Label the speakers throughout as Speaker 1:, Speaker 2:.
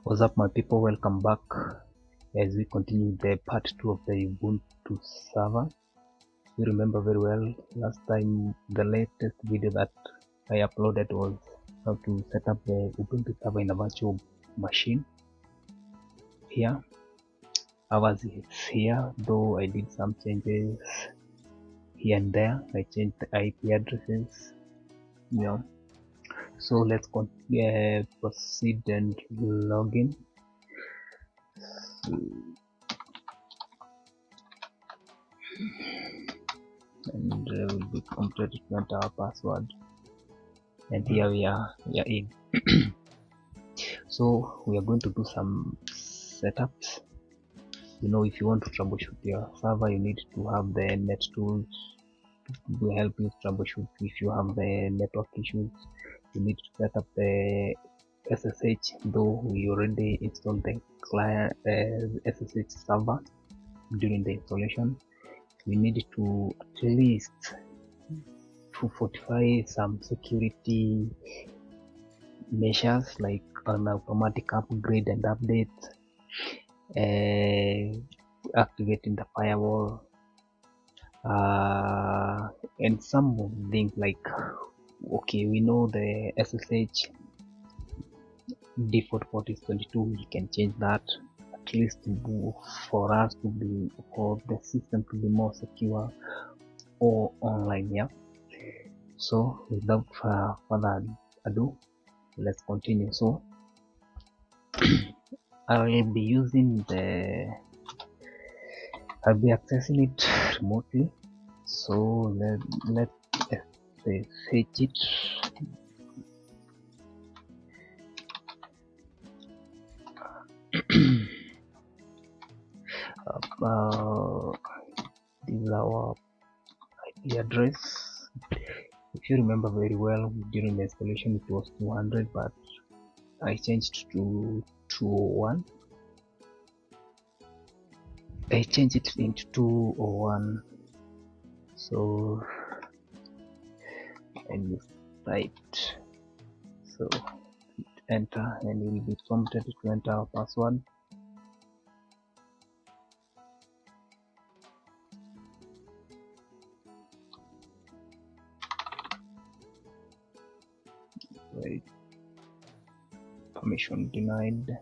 Speaker 1: What's up, my people? Welcome back as we continue the part 2 of the Ubuntu server. You remember very well last time the latest video that I uploaded was how to set up the Ubuntu server in a virtual machine. Here ours is here, though I did some changes here and there. I changed the IP addresses, so let's proceed and log in. And will be completed to enter our password, and here we are in. So we are going to do some setups. If you want to troubleshoot your server, you need to have the net tools to help you troubleshoot. If you have the network issues, you need to set up the SSH, though we already installed the client SSH server during the installation. We need to at least to fortify some security measures like an automatic upgrade and update, activating the firewall, and some things like, okay, we know the SSH default port is 22. We can change that, at least for us to be, for the system to be more secure or online. So without further ado, let's continue. So I'll be accessing it remotely. So let's fetch it. This is our IP address. If you remember very well, during the installation it was 200, but I changed to 201. I changed it into 201. So and you typed, so enter, and you will be prompted to enter our password. Wait, permission denied.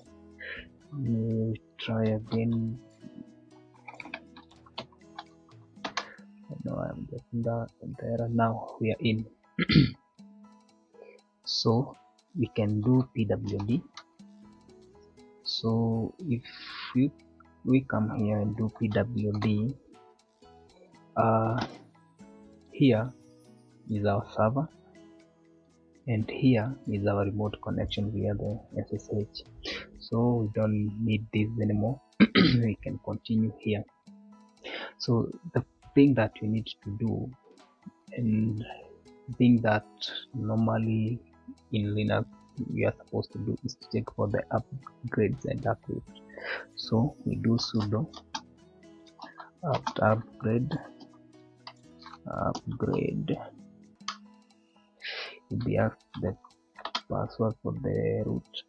Speaker 1: You try again. No, I'm getting that there. Now we are in. So we can do pwd. So if we come here and do pwd, here is our server, and here is our remote connection via the SSH. So we don't need this anymore. We can continue here. So the thing that you need to do, and thing that normally in Linux we are supposed to do, is to check for the upgrades and updates. So we do sudo upgrade. We ask the password for the root.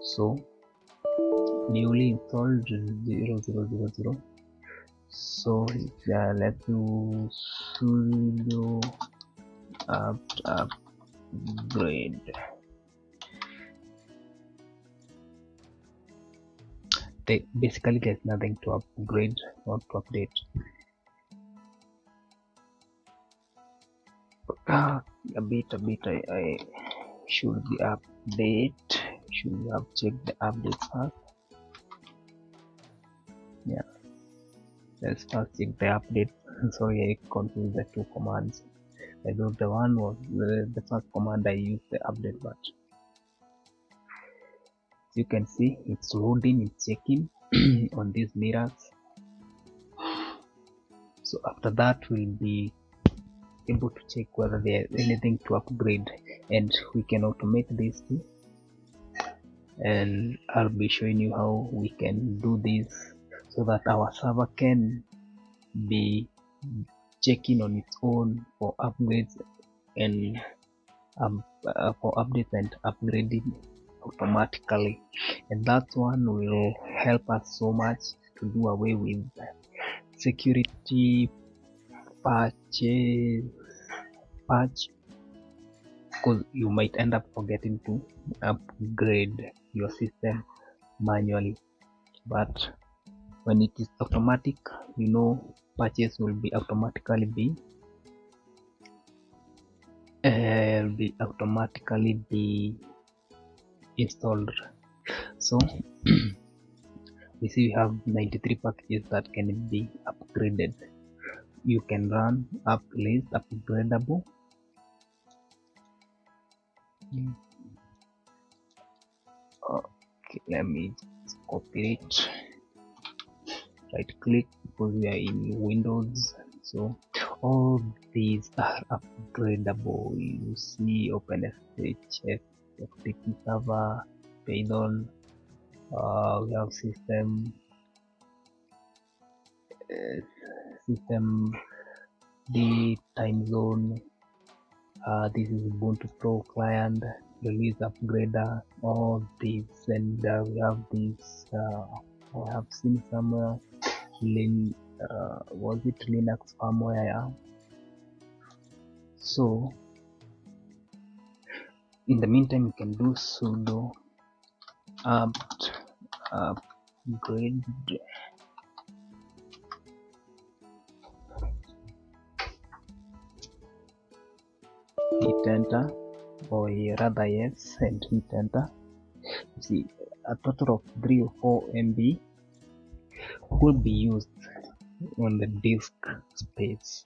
Speaker 1: So newly installed 0000. So let's do sudo upgrade. Basically there's nothing to upgrade or to update. A bit I should be update. Should have checked the update first. Let's first check the update. Sorry, I confused the two commands. I thought the one was the first command I used the update, but you can see it's loading, it's checking on these mirrors. So after that we'll be able to check whether there's anything to upgrade, and we can automate this too, and I'll be showing you how we can do this so that our server can be checking on its own for upgrades and for updates and upgrading automatically, and that one will help us so much to do away with security patch, because you might end up forgetting to upgrade your system manually. But when it is automatic, patches will be automatically be installed. So we see we have 93 packages that can be upgraded. You can run up list upgradable. Okay, let me just copy it. Right click because we are in Windows. So all these are upgradable. You see OpenSSH, FTP server, Python. We have system the time zone. This is Ubuntu Pro client, release upgrader, all these, and we have this. I have seen somewhere. Was it Linux firmware? So in the meantime, you can do sudo apt upgrade. Hit enter, or rather yes, and hit enter. You see a total of 3 or 4 MB will be used on the disk space.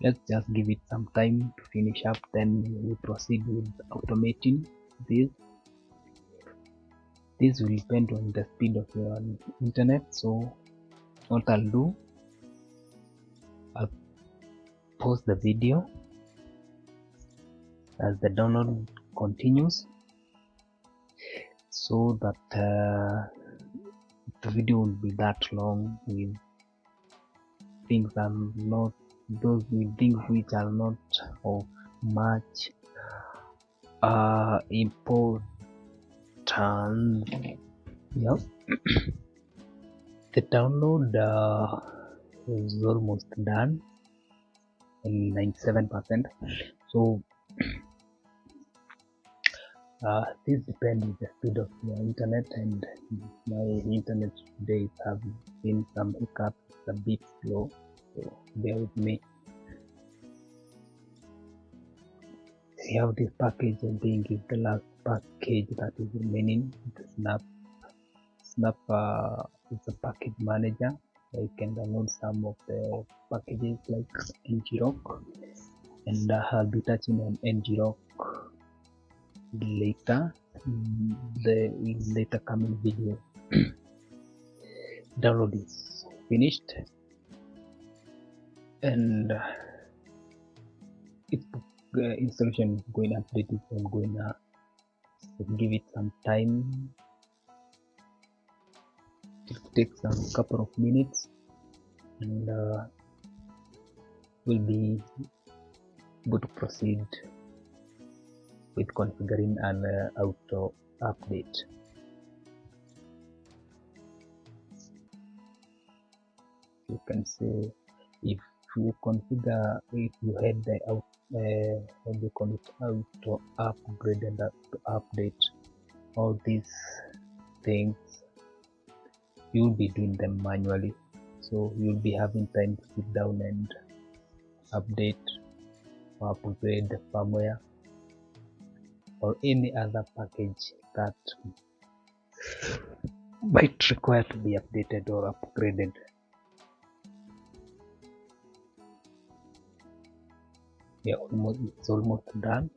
Speaker 1: Let's just give it some time to finish up, then we proceed with automating this. This will depend on the speed of your internet. So what I'll do, I'll pause the video as the download continues, so that the video will be that long with things which are not of much importance. Yep. The download is almost done in 97%. So this depends on the speed of your internet, and my internet today is having seen some hiccups. It's a bit slow, so bear with me. We have this package. I think is the last package that is remaining. The snap is a package manager. You can download some of the packages like ngrock, and I'll be touching on ngrock later, the later coming video. Download is finished, and its installation is going to update it. I'm going to give it some time. It takes a couple of minutes, and we'll be able to proceed with configuring an auto update. You can say if you configure, if you had the auto upgrade and auto update, all these things you'll be doing them manually, so you'll be having time to sit down and update or upgrade the firmware or any other package that might require to be updated or upgraded. Yeah, it's almost done.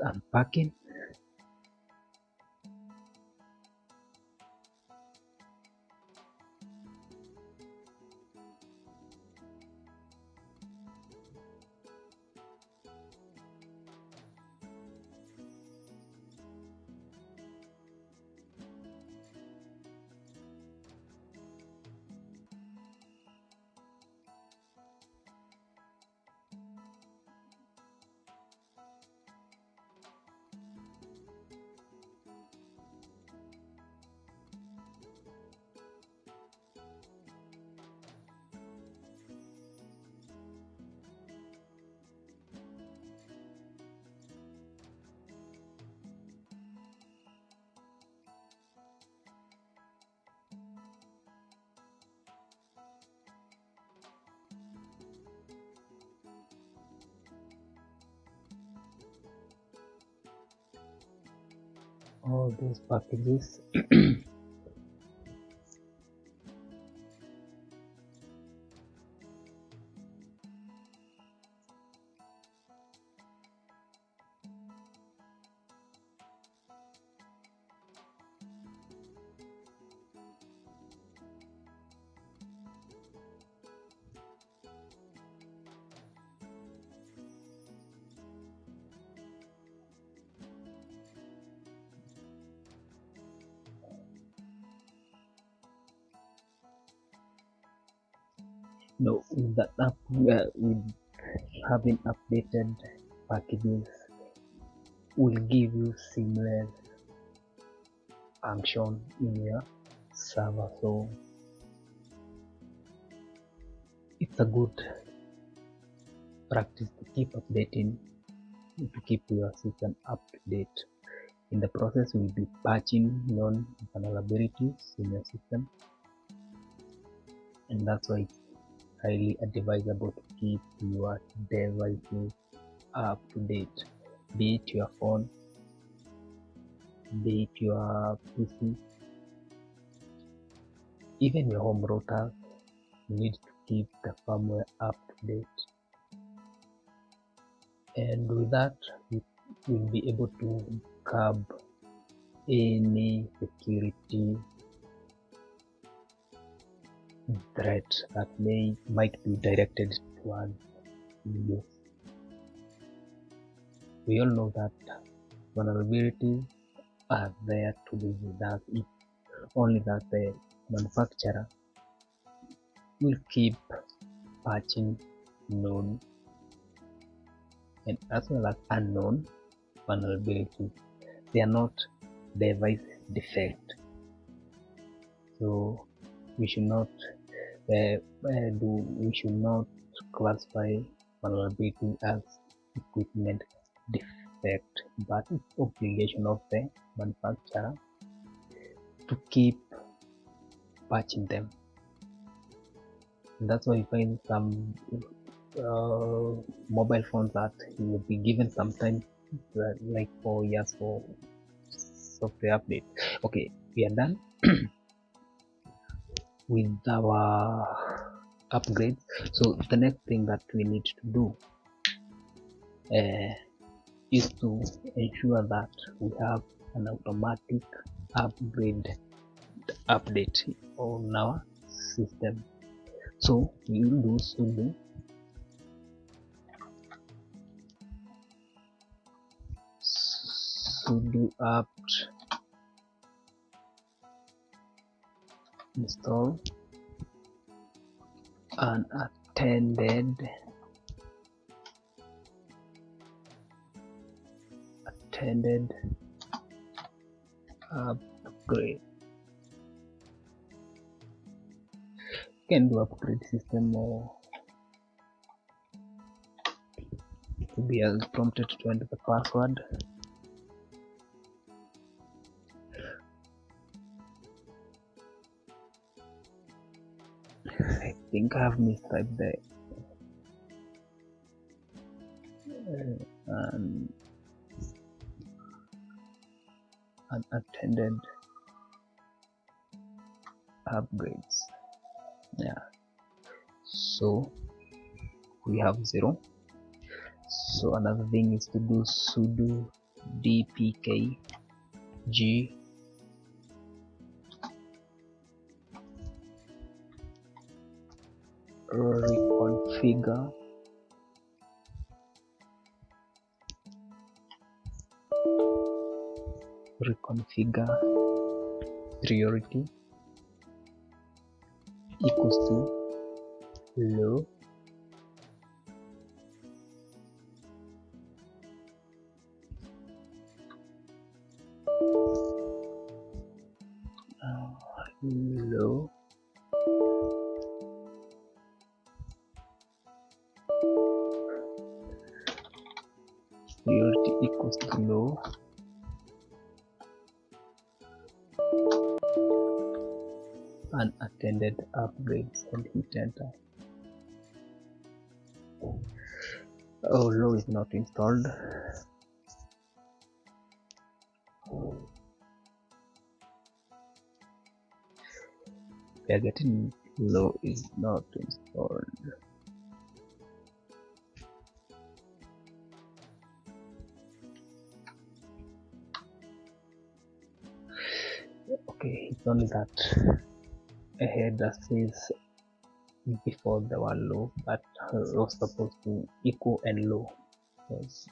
Speaker 1: Unpacking. all those packages. No, with that app, with having updated packages will give you seamless function in your server. So it's a good practice to keep updating, to keep your system up to date. In the process, we'll be patching known vulnerabilities in your system, and that's why it's highly advisable to keep your devices up to date, be it your phone, be it your PC, even your home router. You need to keep the firmware up to date, and with that you will be able to curb any security threat that might be directed towards you. We all know that vulnerabilities are there to be with us, if only that the manufacturer will keep patching known and as well as unknown vulnerabilities. They are not device defect, so we should not classify vulnerability as equipment defect, but it's obligation of the manufacturer to keep patching them. And that's why you find some mobile phones that you will be given some time, like 4 years for software update. Okay, we are done with our upgrades. So the next thing that we need to do is to ensure that we have an automatic update on our system. So we will do sudo apt install an attended upgrade. You can do upgrade system or to be prompted to enter the password. I think I have mistyped there. Unattended upgrades. Yeah. So we have 0. So another thing is to do sudo dpkg reconfigure priority equals to low priority equals to low unattended upgrades and hit enter. Low is not installed. We are getting low is not installed. Okay, it's only that ahead that says before the one low, but was supposed to equal and low. Yes.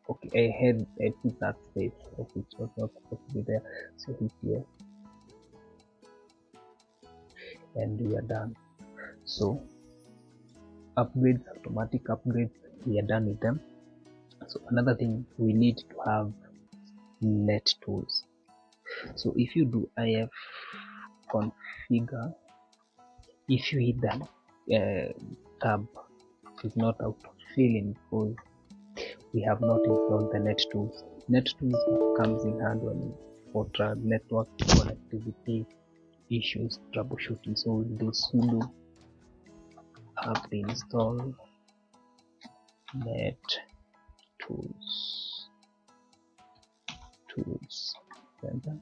Speaker 1: Okay, ahead I put that space which was not supposed to be there. So hit here and we are done. So upgrades, automatic upgrades, we are done with them. So another thing, we need to have net tools. So if you do if configure, if you hit that tab, it's not auto-filling because we have not installed the net tools. Net tools comes in hand when for network connectivity issues troubleshooting. So we'll do sudo apt install net tools enter.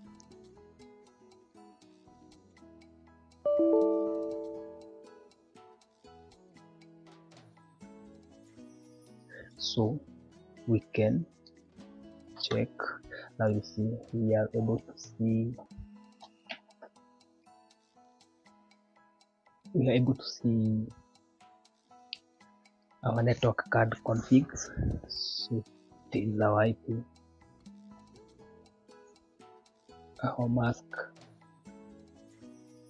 Speaker 1: So we can check. Now you see we are able to see our network card configs. So this is our IP, our mask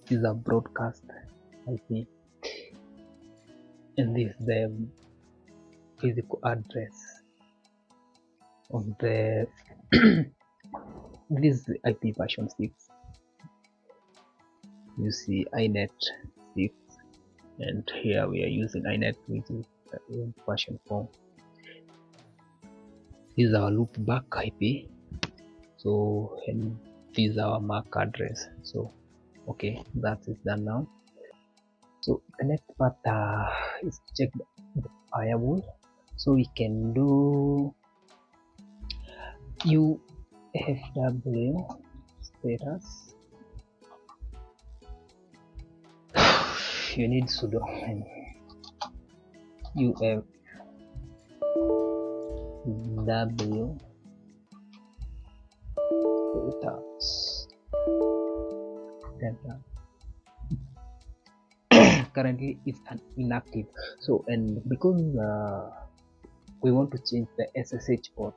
Speaker 1: is a broadcast IP, and this is the physical address of the this is IP version 6. You see inet 6, and here we are using inet which is version 4. This is our loopback IP. So and this is our MAC address. So okay, that is done now. So the next part is to check the firewall. So we can do UFW status. You need sudo UFW status. Currently it's inactive. So and because we want to change the SSH port,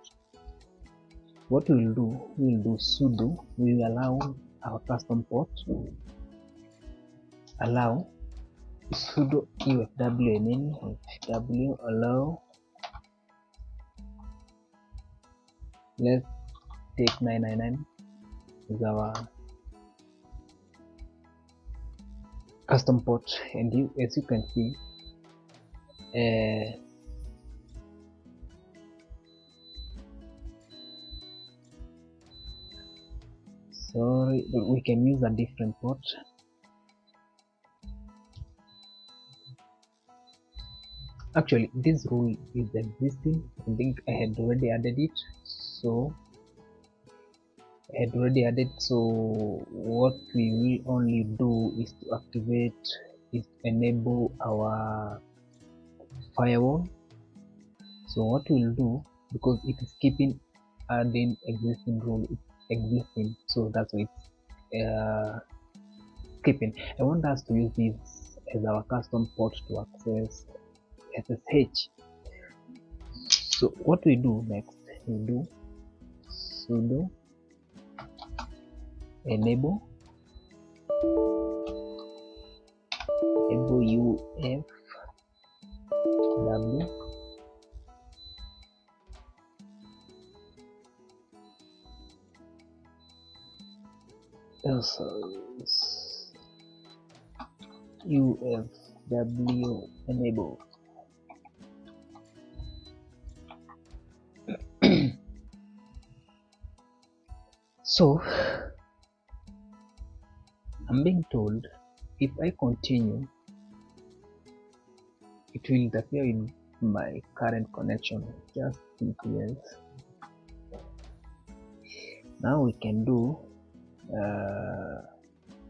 Speaker 1: what we will do sudo, we will allow our custom port, allow sudo ufw ufw allow, let's take 999 is our custom port, and as you can see sorry, we can use a different port. Actually this rule is existing, I think I had already added it. So what we will only do is to activate, is enable our firewall. So what we'll do, because it is keeping adding existing rule, it's existing, so that's why it's keeping. I want us to use this as our custom port to access SSH. So what we do next, we do sudo enable UFW UFW enable. So I'm being told if I continue, it will interfere with my current connection. Just yes. Now we can do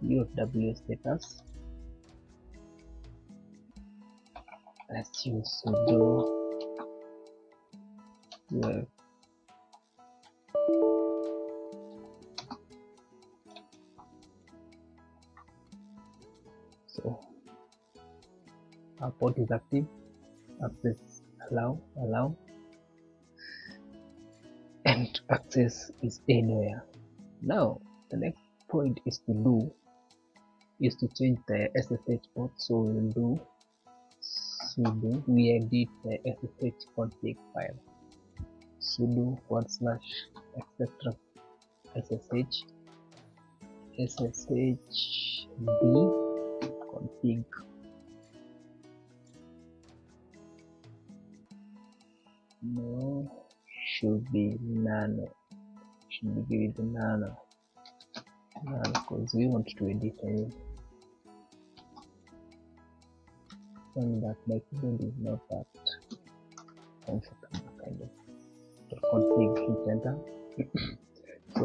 Speaker 1: UFW status. Let's use sudo. Yeah. So our port is active. Access allow, and access is anywhere. Now the next point is to change the SSH port. So we'll do sudo, we edit the SSH config file, sudo / etc SSH d config. No, should be nano, should be give it nano because we want to edit something that my keyboard is not that comfortable kind of. Config, hit enter. So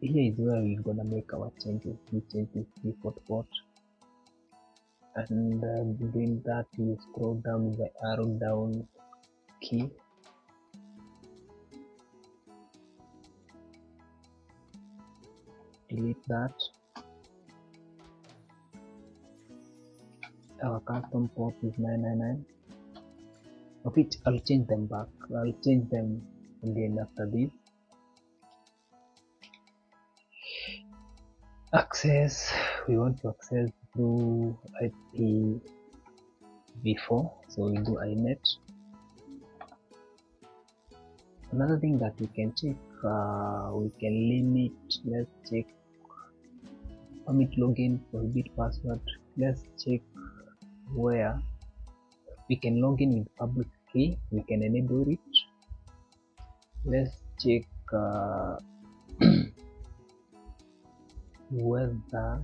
Speaker 1: here is where we're gonna make our changes. We change this default port, and doing that you scroll down with the arrow down key, delete that. Our custom port is 999. Of it, I'll change them back. I'll change them again after this. Access, we want to access through IPv4, so we do inet. Another thing that we can check, we can limit, let's check permit login, prohibit password. Let's check where we can log in with public key, we can enable it. Let's check whether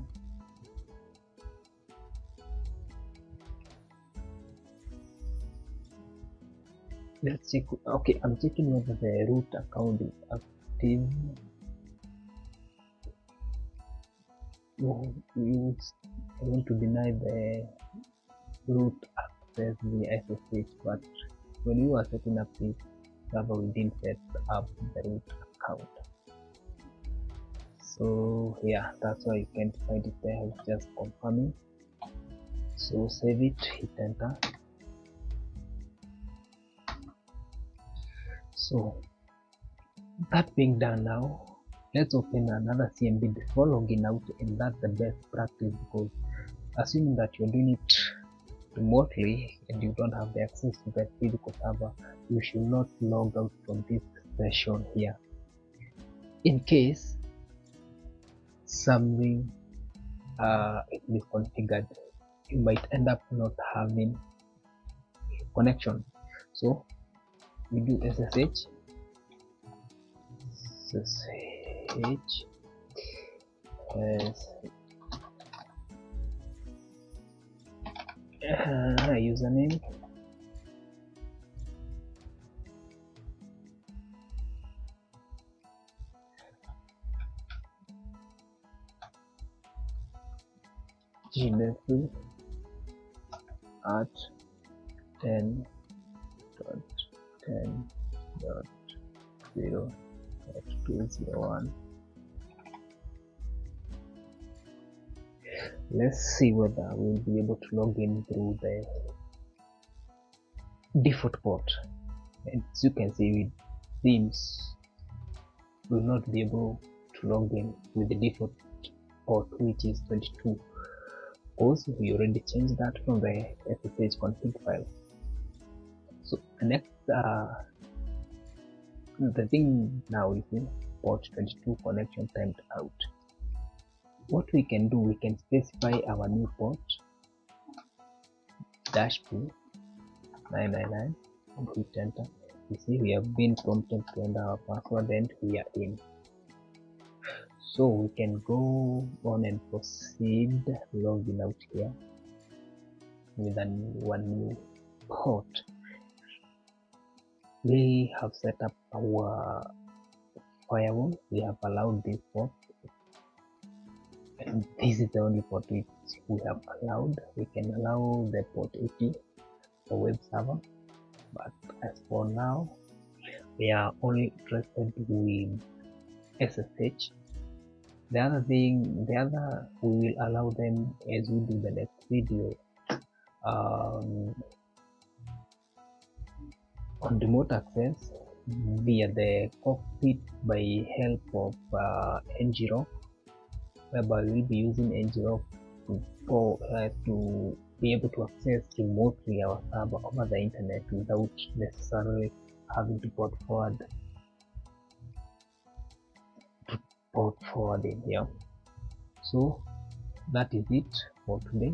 Speaker 1: let's check. Okay, I'm checking whether the root account is active. I want to deny the root access the SSH, but when we were setting up this server, we didn't set up the root account. So yeah, that's why you can't find it there. It's just confirming. So save it, hit enter. So that being done, now let's open another CMD before logging out, and that's the best practice, because assuming that you're doing it remotely and you don't have the access to the physical server, you should not log out from this session here. In case something is misconfigured, you might end up not having connection. So we do SSH as username, gmail at 10.10.0.201. Let's see whether we'll be able to log in through the default port. And as you can see, with Teams will not be able to log in with the default port, which is 22, because we already changed that from the SSH config file. So the next the thing now is in port 22 connection timed out. What we can do, we can specify our new port -p 999 and hit enter. You see we have been prompted to enter our password and we are in. So we can go on and proceed logging out here with one new port. We have set up our firewall, we have allowed this port, and this is the only port which we have allowed. We can allow the port 80, a web server, but as for now we are only interested with SSH. The other we will allow them as we do the next video, on remote access via the cockpit by help of ngrok, whereby we'll be using ngrok to be able to access remotely our server over the internet without necessarily having to port forwarding here. So that is it for today,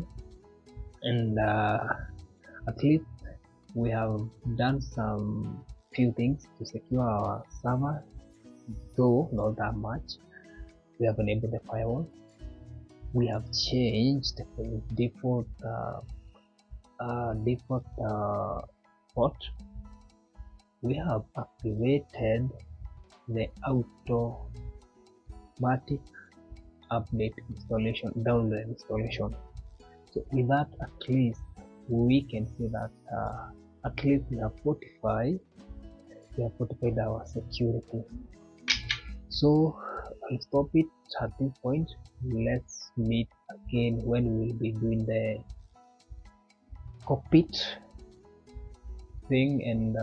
Speaker 1: and at least we have done some few things to secure our server, though not that much. We have enabled the firewall, we have changed the default port, we have activated the automatic update installation, download installation. So with that, at least we can see that at least we have fortified our security. So I'll stop it at this point. Let's meet again when we'll be doing the cockpit thing, and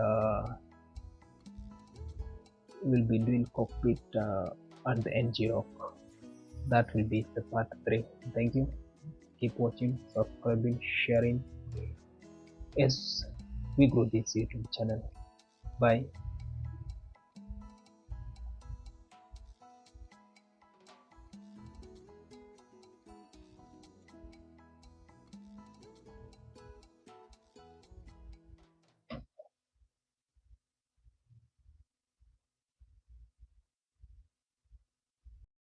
Speaker 1: we'll be doing cockpit at the ngrok. That will be the part 3. Thank you. Keep watching, subscribing, sharing as we grow this YouTube channel. Bye.